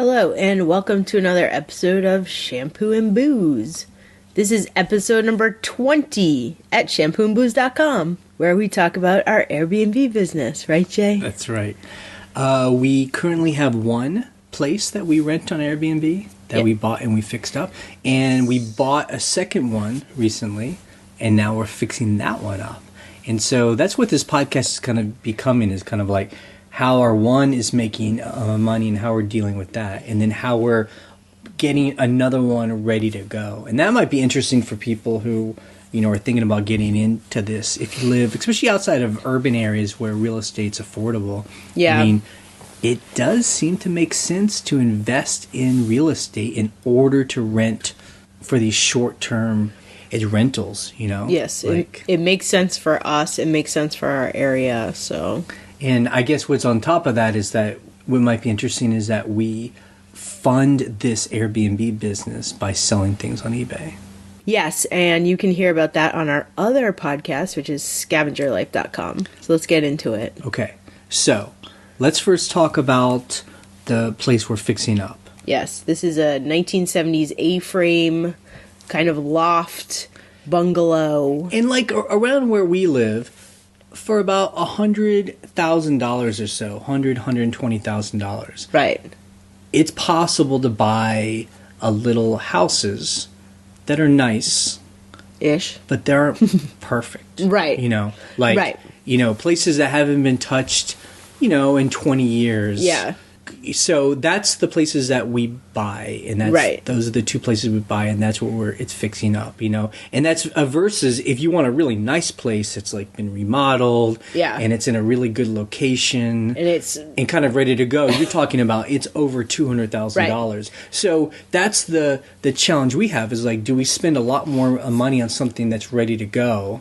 Hello, and welcome to another episode of Shampoo and Booze. This is episode number 20 at shampooandbooze.com, where we talk about our Airbnb business. Right, Jay? That's right. We currently have one place that we rent on Airbnb that we bought and we fixed up. And we bought a second one recently, and now we're fixing that one up. And so that's what this podcast is kind of becoming, is kind of like how our one is making money and how we're dealing with that, and then how we're getting another one ready to go. And that might be interesting for people who, are thinking about getting into this. If you live, especially outside of urban areas where real estate's affordable, Yeah. I mean, it does seem to make sense to invest in real estate in order to rent for these short-term rentals, Yes, it makes sense for us. It makes sense for our area, so... And I guess what's on top of that is that what might be interesting is that we fund this Airbnb business by selling things on eBay. Yes, and you can hear about that on our other podcast, which is scavengerlife.com. So let's get into it. Okay, so let's first talk about the place we're fixing up. Yes, this is a 1970s A-frame kind of loft bungalow. And like around where we live, for about $100,000 or so, $120,000. Right. It's possible to buy little houses that are nice-ish, but they aren't perfect. Right. Places that haven't been touched, in 20 years. Yeah. So that's the places that we buy, and those are the two places we buy, and that's what it's fixing up, And that's versus if you want a really nice place that's like been remodeled, and it's in a really good location, and kind of ready to go. You're talking about it's over $200,000. Right. So that's the challenge we have is like, do we spend a lot more money on something that's ready to go?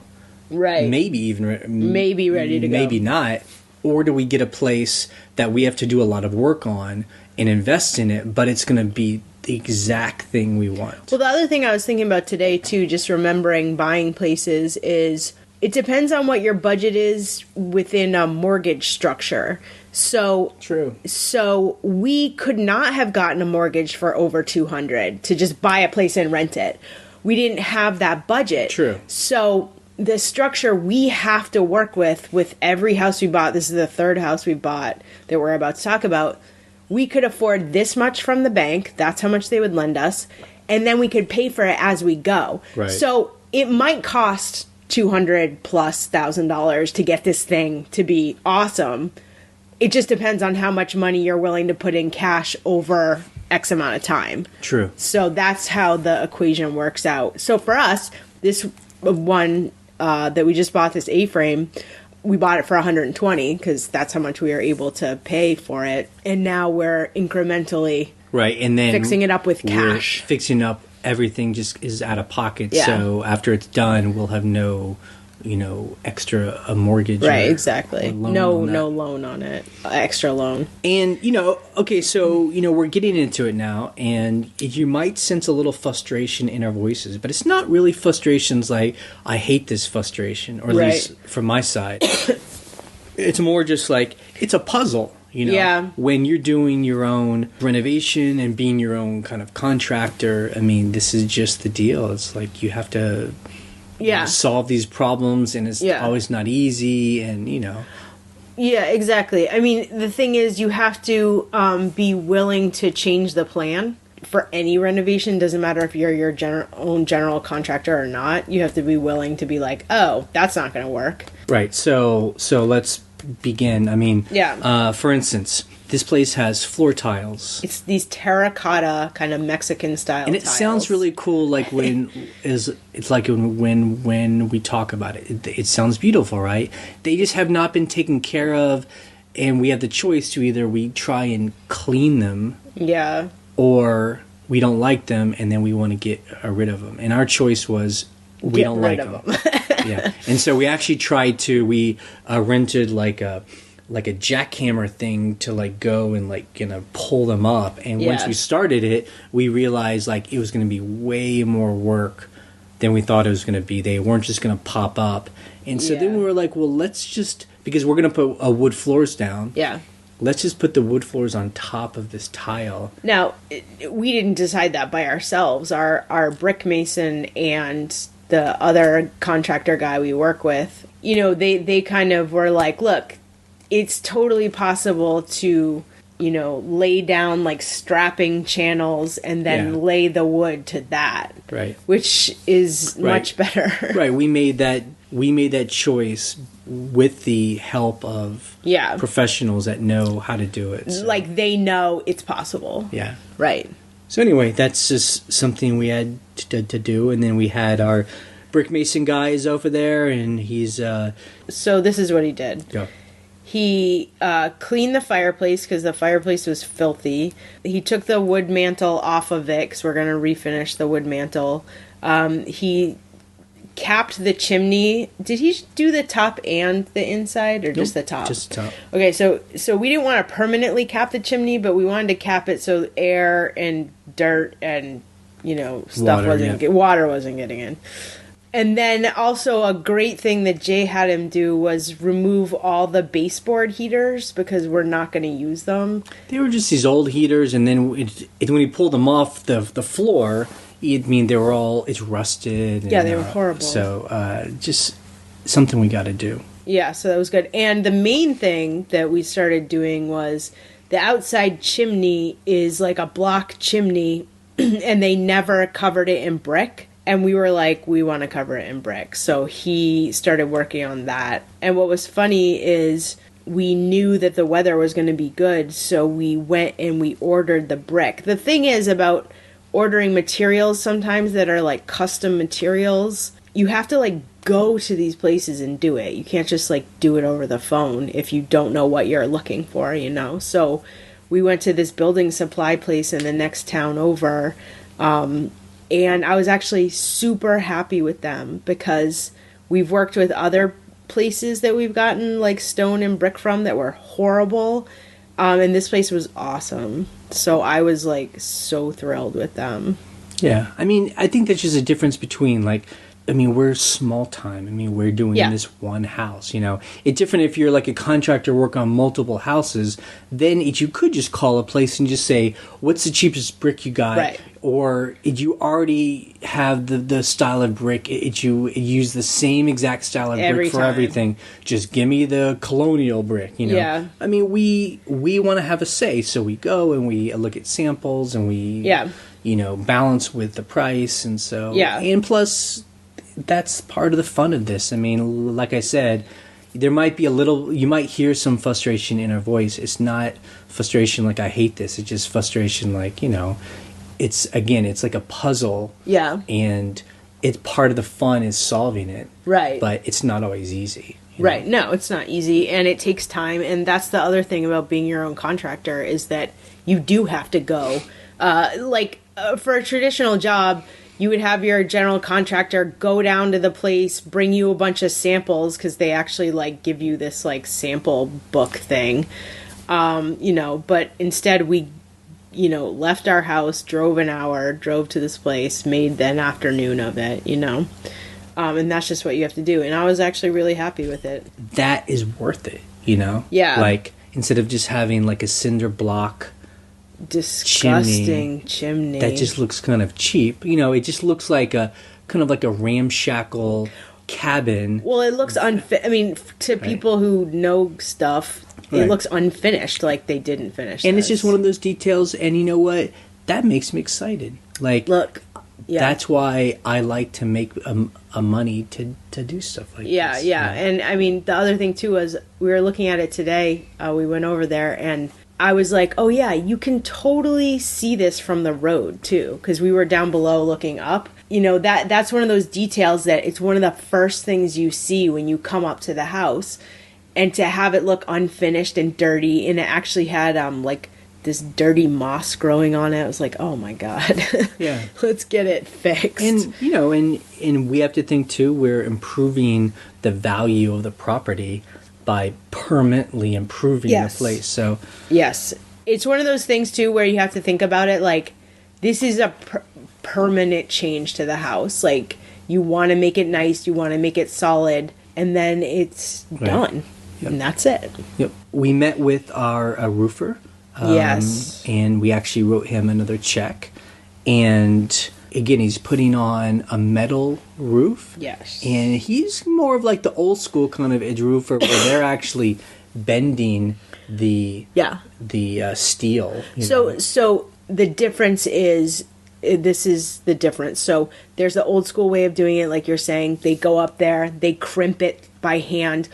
Right. Maybe ready to go. Maybe not. Or do we get a place that we have to do a lot of work on and invest in it, but it's going to be the exact thing we want? Well, the other thing I was thinking about today, too, just remembering buying places, is it depends on what your budget is within a mortgage structure. So true. So we could not have gotten a mortgage for over $200 to just buy a place and rent it. We didn't have that budget. True. So the structure we have to work with every house we bought, this is the third house we bought that we're about to talk about, we could afford this much from the bank, that's how much they would lend us, and then we could pay for it as we go. Right. So it might cost $200,000+ to get this thing to be awesome. It just depends on how much money you're willing to put in cash over X amount of time. True. So that's how the equation works out. So for us, this one that we just bought, this A-frame, we bought it for $120 because that's how much we were able to pay for it. And now we're incrementally and then fixing it up with cash. Fixing up everything just is out of pocket. Yeah. So after it's done, we'll have no extra mortgage. Right, exactly. No loan on it. Extra loan. And, okay, so, we're getting into it now, and you might sense a little frustration in our voices, but it's not really frustrations like, I hate this frustration, or at least from my side. It's more just like, it's a puzzle, Yeah. When you're doing your own renovation and being your own kind of contractor, I mean, this is just the deal. It's like you have to... solve these problems, and it's always not easy, and Yeah, exactly. I mean, the thing is, you have to be willing to change the plan for any renovation. Doesn't matter if you're your own general contractor or not. You have to be willing to be like, oh, that's not going to work. Right. So let's begin. I mean, for instance, this place has floor tiles. It's these terracotta kind of Mexican style and it tiles. Sounds really cool. Like when we talk about it, it sounds beautiful, right? They just have not been taken care of, and we have the choice to either we try and clean them, or we don't like them, and then we want to get rid of them. And our choice was we don't like them. And so we actually tried to. We rented like a jackhammer thing to like go and like pull them up, and once we started it, we realized like it was going to be way more work than we thought it was going to be. They weren't just going to pop up, and so then we were like, well, let's just, because we're going to put wood floors down, let's just put the wood floors on top of this tile. Now, we didn't decide that by ourselves. Our brick mason and the other contractor guy we work with, they kind of were like, look, it's totally possible to, lay down like strapping channels and then lay the wood to that. Right. Which is much better. Right. We made that choice with the help of professionals that know how to do it. So. Like they know it's possible. Yeah. Right. So anyway, that's just something we had to do. And then we had our brick mason guys over there, and he's... So this is what he did. Go. He cleaned the fireplace because the fireplace was filthy. He took the wood mantle off of it because we're going to refinish the wood mantle. He capped the chimney. Did he do the top and the inside, or just the top? Just the top. Okay, so we didn't want to permanently cap the chimney, but we wanted to cap it so air and dirt and stuff water wasn't getting in. And then also a great thing that Jay had him do was remove all the baseboard heaters because we're not going to use them. They were just these old heaters, and then when he pulled them off the floor, they were all, it's rusted. And, they were horrible. So just something we got to do. Yeah, so that was good. And the main thing that we started doing was the outside chimney is like a block chimney, and they never covered it in brick. And we were like, we want to cover it in brick. So he started working on that. And what was funny is we knew that the weather was going to be good. So we went and we ordered the brick. The thing is about ordering materials sometimes that are like custom materials, you have to like go to these places and do it. You can't just like do it over the phone if you don't know what you're looking for, So we went to this building supply place in the next town over. And I was actually super happy with them because we've worked with other places that we've gotten like stone and brick from that were horrible. And this place was awesome. So I was like so thrilled with them. Yeah. I mean, I think that's just a difference between we're small time. We're doing this one house, It's different if you're like a contractor work on multiple houses. Then you could just call a place and just say, what's the cheapest brick you got? Right. Or did you already have the style of brick? You use the same exact style of brick for everything. Just give me the colonial brick, Yeah. We want to have a say. So we go and we look at samples and we, balance with the price. And so, and plus... that's part of the fun of this. Like I said, there might be you might hear some frustration in our voice. It's not frustration like I hate this. It's just frustration like, it's like a puzzle. Yeah. And it's part of the fun is solving it. Right. But it's not always easy. Right. No, it's not easy. And it takes time. And that's the other thing about being your own contractor is that you do have to go. For a traditional job, you would have your general contractor go down to the place, bring you a bunch of samples because they actually give you this sample book thing, But instead, we, left our house, drove an hour, drove to this place, made an afternoon of it, and that's just what you have to do. And I was actually really happy with it. That is worth it, Yeah. Instead of just having a cinder block. Disgusting chimney that just looks kind of cheap. It just looks like a kind of like a ramshackle cabin. Well, it looks to people who know stuff, it looks unfinished, like they didn't finish. And it's just one of those details. And you know what? That makes me excited. Look, that's why I like to make a money to do stuff like this. Yeah. And the other thing too was we were looking at it today. We went over there and. I was like, oh yeah, you can totally see this from the road too, because we were down below looking up. That's one of those details that it's one of the first things you see when you come up to the house, and to have it look unfinished and dirty, and it actually had this dirty moss growing on it. I was like, oh my god, yeah, let's get it fixed. And and we have to think too, we're improving the value of the property by permanently improving the place. So yes, it's one of those things too where you have to think about it like this is a permanent change to the house. You want to make it nice, you want to make it solid, and then it's done. Yep. And that's it. Yep. We met with our roofer. Yes. And we actually wrote him another check. And again, he's putting on a metal roof. Yes. And he's more of like the old school kind of edge roofer where they're actually bending the steel. So the difference is, this is the difference. So there's the old school way of doing it, like you're saying. They go up there, they crimp it by hand.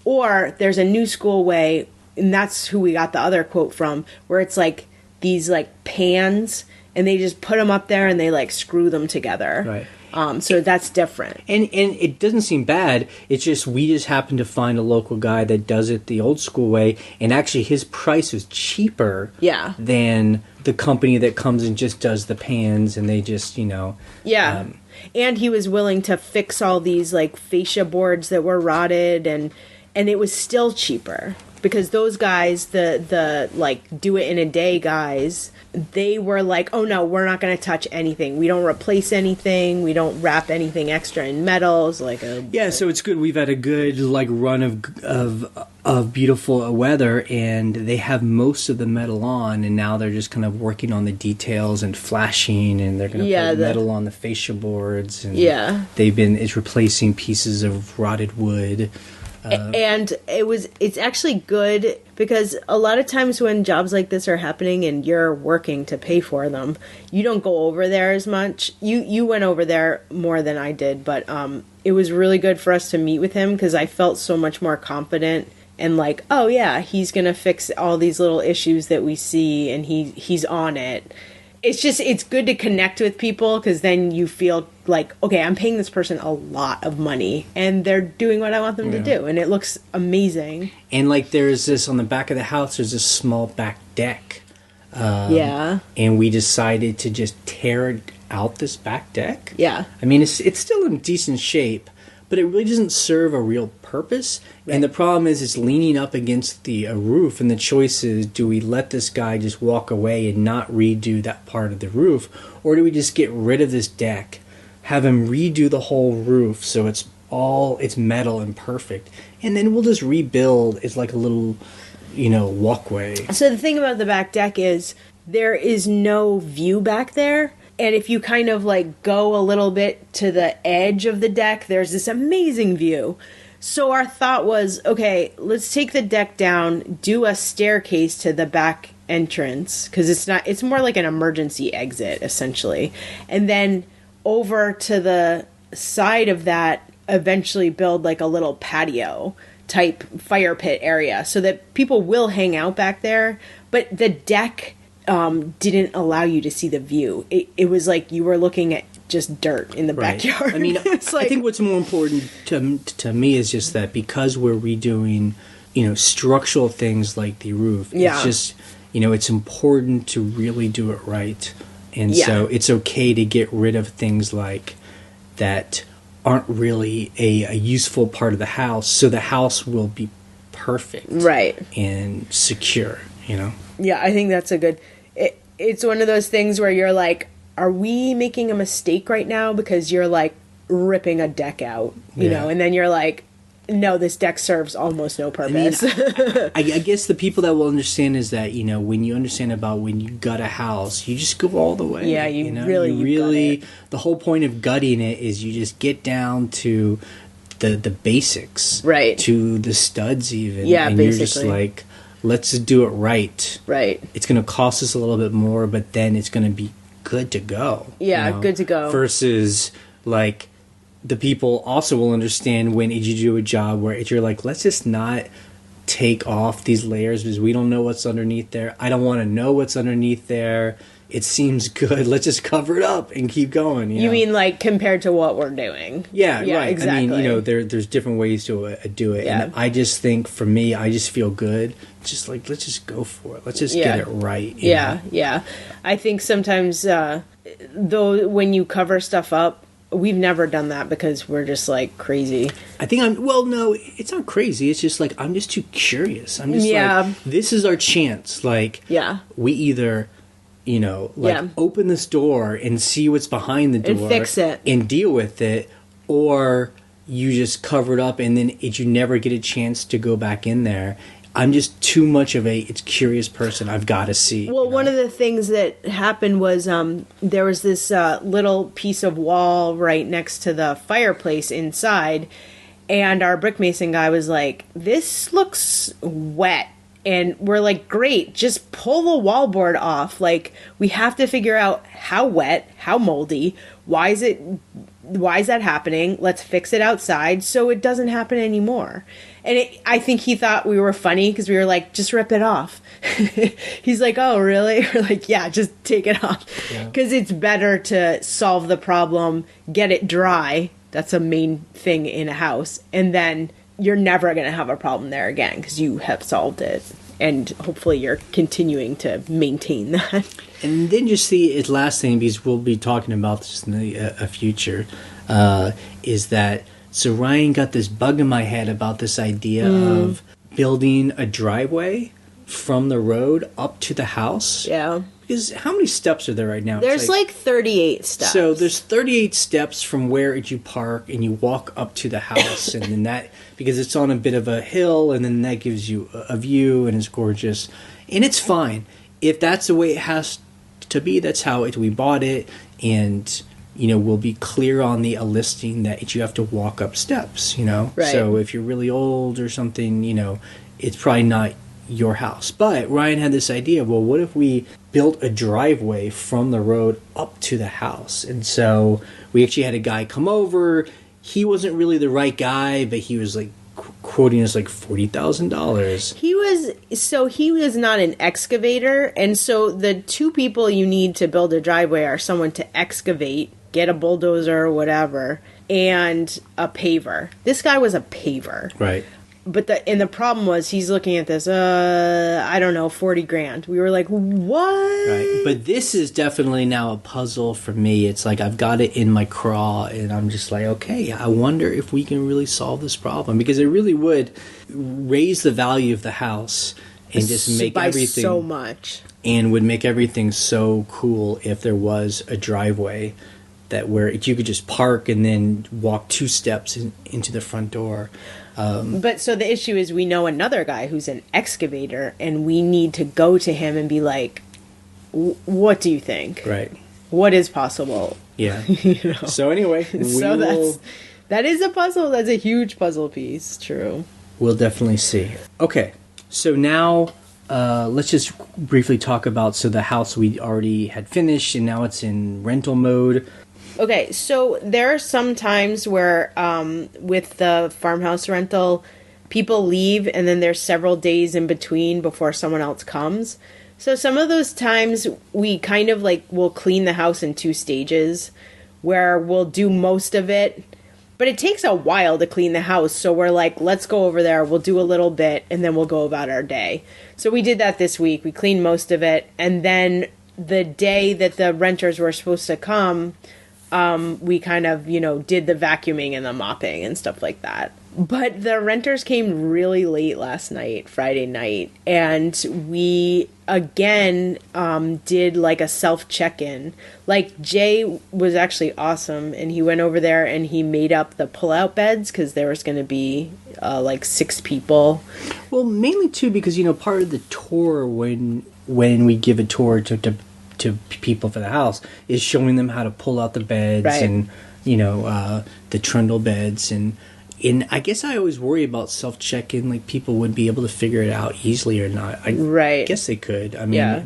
Or there's a new school way, and that's who we got the other quote from, where it's like these like pans, and they just put them up there and they like screw them together. Right. So that's different. And it doesn't seem bad. It's just we just happened to find a local guy that does it the old school way, and actually his price was cheaper than the company that comes and just does the pans, and they just, and he was willing to fix all these like fascia boards that were rotted, and it was still cheaper because those guys, the like do it in a day guys, they were like, oh no, we're not going to touch anything. We don't replace anything. We don't wrap anything extra in metals. So it's good. We've had a good like run of beautiful weather, and they have most of the metal on, and now they're just kind of working on the details and flashing, and they're going to put metal on the fascia boards, and it's replacing pieces of rotted wood. And it's actually good because a lot of times when jobs like this are happening and you're working to pay for them, you don't go over there as much. You went over there more than I did, but it was really good for us to meet with him because I felt so much more confident and like, oh yeah, he's going to fix all these little issues that we see, and he's on it. It's good to connect with people because then you feel like, okay, I'm paying this person a lot of money and they're doing what I want them to do, and it looks amazing. And like there's this on the back of the house, there's this small back deck. And we decided to just tear out this back deck. Yeah. I mean, it's still in decent shape, but it really doesn't serve a real purpose. Right. And the problem is it's leaning up against the roof, and the choice is, do we let this guy just walk away and not redo that part of the roof, or do we just get rid of this deck, have him redo the whole roof so it's metal and perfect, and then we'll just rebuild it's like a little, walkway. So the thing about the back deck is there is no view back there. And if you kind of like go a little bit to the edge of the deck, there's this amazing view. So our thought was, okay, let's take the deck down, do a staircase to the back entrance, because it's more like an emergency exit, essentially. And then over to the side of that, eventually build like a little patio type fire pit area so that people will hang out back there. But the deck didn't allow you to see the view. It was like you were looking at just dirt in the backyard. I mean, I think what's more important to me is just that because we're redoing, structural things like the roof, it's just, it's important to really do it right. And so it's okay to get rid of things like that aren't really a useful part of the house, so the house will be perfect. Right. And secure, Yeah, I think that's a good... It's one of those things where you're like, are we making a mistake right now? Because you're like ripping a deck out, you know, and then you're like, no, this deck serves almost no purpose. I guess the people that will understand is that, when you understand about when you gut a house, you just go all the way. Yeah, you really the whole point of gutting it is you just get down to the basics. Right. To the studs even. Yeah, and basically. You're just like, let's do it right. Right. It's going to cost us a little bit more, but then it's going to be good to go. Yeah, good to go. Versus, like, the people also will understand when you do a job where you're like, let's just not take off these layers because we don't know what's underneath there. I don't want to know what's underneath there. It seems good. Let's just cover it up and keep going. You mean like compared to what we're doing? Yeah, right. Exactly. I mean, there's different ways to do it. Yeah. And I just think, for me, I just feel good. Just like, let's just go for it. Let's just get it right. Yeah. I think sometimes, though, when you cover stuff up, we've never done that because we're just like crazy. I think no, it's not crazy. It's just like, I'm just too curious. I'm just like, this is our chance. Like, we either... open this door and see what's behind the door and fix it and deal with it, or you just cover it up and then you never get a chance to go back in there. I'm just too much of a curious person. I've got to see. Well, one of the things that happened was there was this little piece of wall right next to the fireplace inside, and our brick mason guy was like, "This looks wet." And we're like, "Great, just pull the wallboard off. Like, we have to figure out how wet, how moldy, why is that happening? Let's fix it outside so it doesn't happen anymore." And I think he thought we were funny because we were like, "Just rip it off." He's like, "Oh, really?" We're like, "Yeah, just take it off." Because it's better to solve the problem, get it dry. That's a main thing in a house. And then you're never going to have a problem there again because you have solved it. And hopefully you're continuing to maintain that. And then just the last thing, because we'll be talking about this in the future, is that so Ryan got this bug in my head about this idea of building a driveway from the road up to the house. Yeah. Because how many steps are there right now? There's like 38 steps. So there's 38 steps from where you park and you walk up to the house. And then that, because it's on a bit of a hill, and then that gives you a view and it's gorgeous. And it's fine. If that's the way it has to be, that's how we bought it. And we'll be clear on the listing that you have to walk up steps, Right. So if you're really old or something, it's probably not your house. But Ryan had this idea, well, what if we built a driveway from the road up to the house? And so we actually had a guy come over. He wasn't really the right guy, but he was like quoting us like $40,000. He was not an excavator, and so the two people you need to build a driveway are someone to excavate, get a bulldozer or whatever, and a paver. This guy was a paver. Right. But the problem was he's looking at this, I don't know, $40,000. We were like, what? Right. But this is definitely now a puzzle for me. It's like I've got it in my craw, and I'm just like, okay, I wonder if we can really solve this problem, because it really would raise the value of the house and just make everything so much, and would make everything so cool if there was a driveway that where you could just park and then walk 2 steps into the front door. But so the issue is we know another guy who's an excavator, and we need to go to him and be like, what do you think? Right. What is possible? Yeah. So anyway, that is a puzzle. That's a huge puzzle piece. True. We'll definitely see. Okay. So now let's just briefly talk about the house we already had finished, and now it's in rental mode. Okay, so there are some times where with the farmhouse rental, people leave and then there's several days in between before someone else comes. So some of those times we kind of we'll clean the house in 2 stages, where we'll do most of it, but it takes a while to clean the house. So we're like, let's go over there, we'll do a little bit, and then we'll go about our day. So we did that this week. We cleaned most of it, and then the day that the renters were supposed to come, we kind of, did the vacuuming and the mopping and stuff like that. But the renters came really late last night, Friday night, and we, again, did a self-check-in. Jay was actually awesome, and he went over there and he made up the pull-out beds, because there was going to be, 6 people. Well, mainly, too, because, part of the tour when we give a tour to people for the house is showing them how to pull out the beds, right, and the trundle beds, and I guess I always worry about self-check-in, people would be able to figure it out easily or not. I guess they could. I mean, yeah.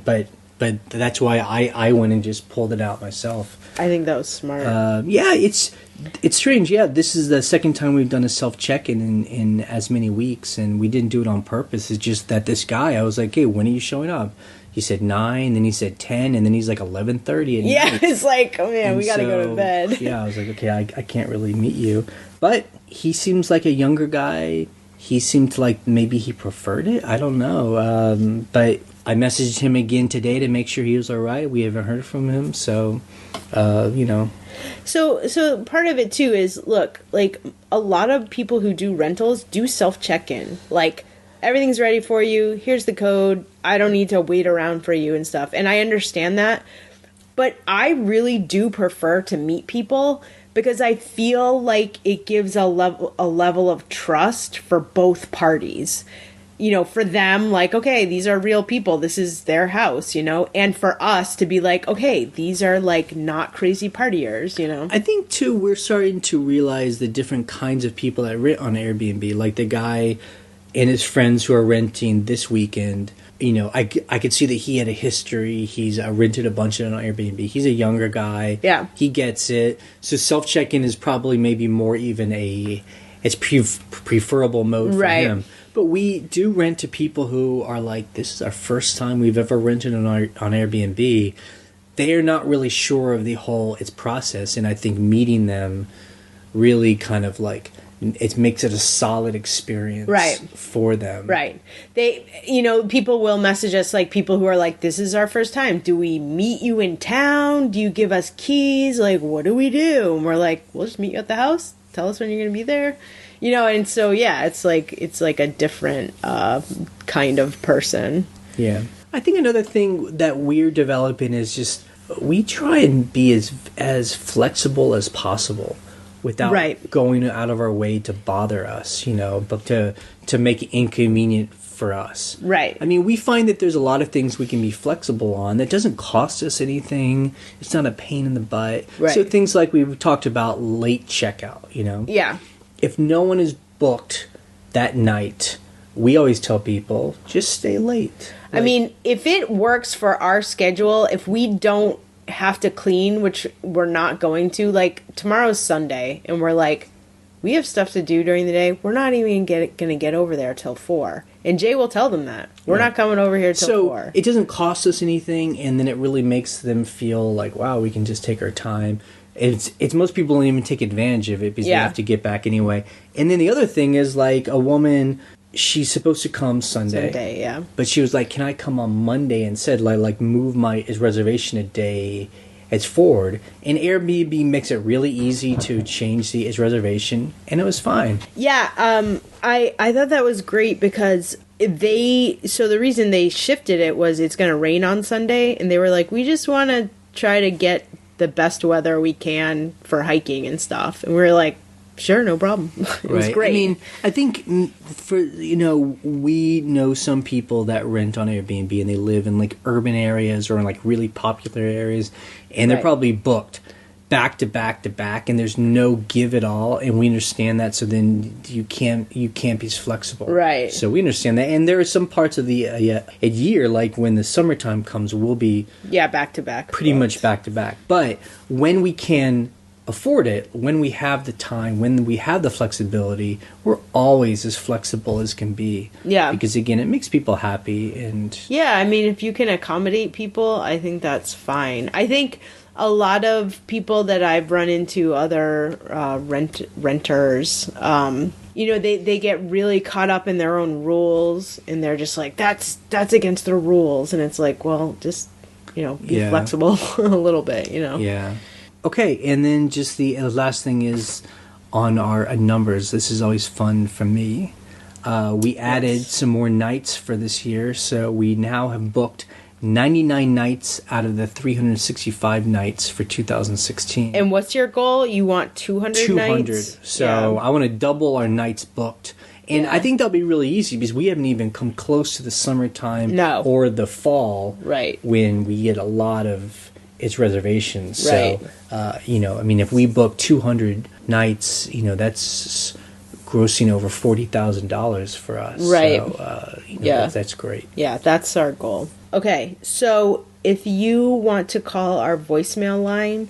But that's why I went and just pulled it out myself. I think that was smart. Yeah, it's strange. Yeah, this is the second time we've done a self-check-in in as many weeks, and we didn't do it on purpose. It's just that this guy, I was like, hey, when are you showing up? He said 9, then he said 10, and then he's like 11:30. Yeah, night. It's like, oh man, we gotta go to bed. Yeah, I was like, okay, I can't really meet you. But he seems like a younger guy. He seemed to maybe he preferred it. I don't know. But I messaged him again today to make sure he was all right. We haven't heard from him, so So part of it too is, look, a lot of people who do rentals do self-check-in. Everything's ready for you. Here's the code. I don't need to wait around for you and stuff. And I understand that. But I really do prefer to meet people because I feel like it gives a level of trust for both parties. You know, for them, like, okay, these are real people. This is their house, you know? And for us to be like, okay, these are, like, not crazy partiers, you know? I think, too, we're starting to realize the different kinds of people that rent on Airbnb. Like the guy and his friends who are renting this weekend. You know, I could see that he had a history. He's rented a bunch of it on Airbnb. He's a younger guy. Yeah. He gets it. So self-check-in is probably maybe more even it's preferable mode for him. But we do rent to people who are like, this is our first time we've ever rented on Airbnb. They are not really sure of the whole process, and I think meeting them really kind of like it makes it a solid experience for them. Right. They, you know, people will message us, like people who are like, this is our first time. Do we meet you in town? Do you give us keys? Like, what do we do? And we're like, we'll just meet you at the house. Tell us when you're going to be there. You know, and so, yeah, it's like a different kind of person. Yeah. I think another thing that we're developing is just we try and be as flexible as possible without going out of our way to bother us, you know, but to make it inconvenient for us. Right. I mean, we find that there's a lot of things we can be flexible on that doesn't cost us anything. It's not a pain in the butt. Right. So things like we've talked about late checkout, you know. Yeah. If no one is booked that night, we always tell people, just stay late. I mean, if it works for our schedule, if we don't have to clean, which we're not going to, like tomorrow's Sunday, and we're like, we have stuff to do during the day. We're not even going to get over there till 4. And Jay will tell them that. We're not coming over here till 4. It doesn't cost us anything, and then it really makes them feel like, wow, we can just take our time. It's most people don't even take advantage of it because they have to get back anyway. And then the other thing is, like, a woman, she's supposed to come Sunday. Yeah. But she was like, can I come on Monday instead? Like move my reservation a day forward. And Airbnb makes it really easy to change its reservation, and it was fine. Yeah, I thought that was great because the reason they shifted it was it's going to rain on Sunday, and they were like, we just want to try to get the best weather we can for hiking and stuff. And we were like, sure, no problem. It was great. I mean, I think we know some people that rent on Airbnb and they live in like urban areas or in like really popular areas, and they're probably booked back to back to back, and there's no give at all, and we understand that. So then you can't be as flexible, right? So we understand that, and there are some parts of the a year, like when the summertime comes, we'll be back to back, pretty much back to back. But when we can afford it, when we have the time, when we have the flexibility, we're always as flexible as can be. Yeah. Because again, it makes people happy, and I mean, if you can accommodate people, I think that's fine. I think a lot of people that I've run into, other renters, they get really caught up in their own rules, and they're just like, that's against the rules, and it's like, well, just be flexible a little bit, Yeah. Okay, and then just the last thing is on our numbers. This is always fun for me. We added some more nights for this year, so we now have booked 99 nights out of the 365 nights for 2016. And what's your goal? You want 200 nights? So I want to double our nights booked. And I think that'll be really easy because we haven't even come close to the summertime or the fall when we get a lot of its reservations. Right. So, I mean, if we book 200 nights, that's grossing over $40,000 for us. Right. So, that's great. Yeah, that's our goal. Okay, so if you want to call our voicemail line,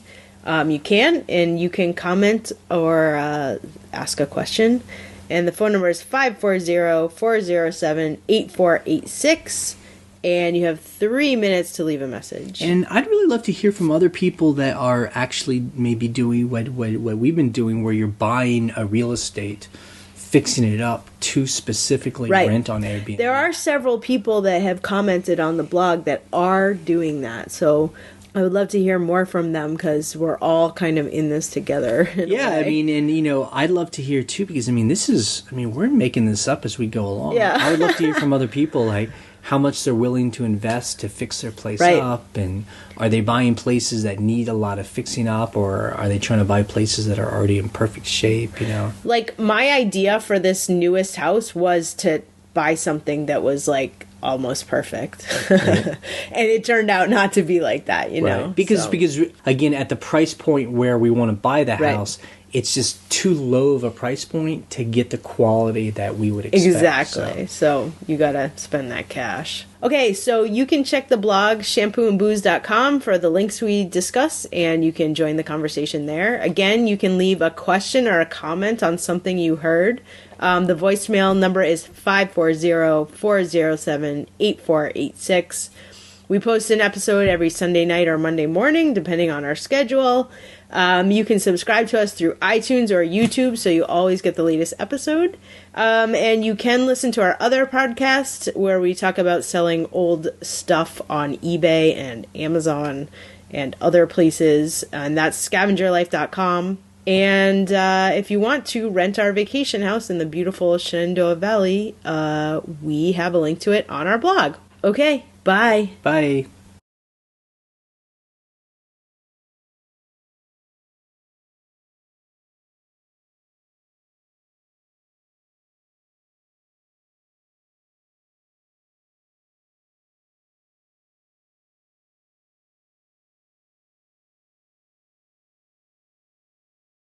you can, and you can comment or ask a question. And the phone number is 540-407-8486. And you have 3 minutes to leave a message. And I'd really love to hear from other people that are actually maybe doing what we've been doing, where you're buying a real estate, fixing it up to specifically rent on Airbnb. There are several people that have commented on the blog that are doing that. So I would love to hear more from them because we're all kind of in this together. Yeah, I mean, and I'd love to hear too because we're making this up as we go along. Yeah. I would love to hear from other people, like, how much they're willing to invest to fix their place Right. up, and are they buying places that need a lot of fixing up, or are they trying to buy places that are already in perfect shape, you know? Like, my idea for this newest house was to buy something that was like almost perfect. And it turned out not to be like that, you know? Because again, at the price point where we want to buy the Right. house, it's just too low of a price point to get the quality that we would expect. Exactly. So you gotta spend that cash. Okay, so you can check the blog shampooandbooze.com for the links we discuss, and you can join the conversation there. Again, you can leave a question or a comment on something you heard. The voicemail number is 540-407-8486. We post an episode every Sunday night or Monday morning, depending on our schedule. You can subscribe to us through iTunes or YouTube, so you always get the latest episode. And you can listen to our other podcast, where we talk about selling old stuff on eBay and Amazon and other places, and that's scavengerlife.com. And if you want to rent our vacation house in the beautiful Shenandoah Valley, we have a link to it on our blog. Okay, bye. Bye.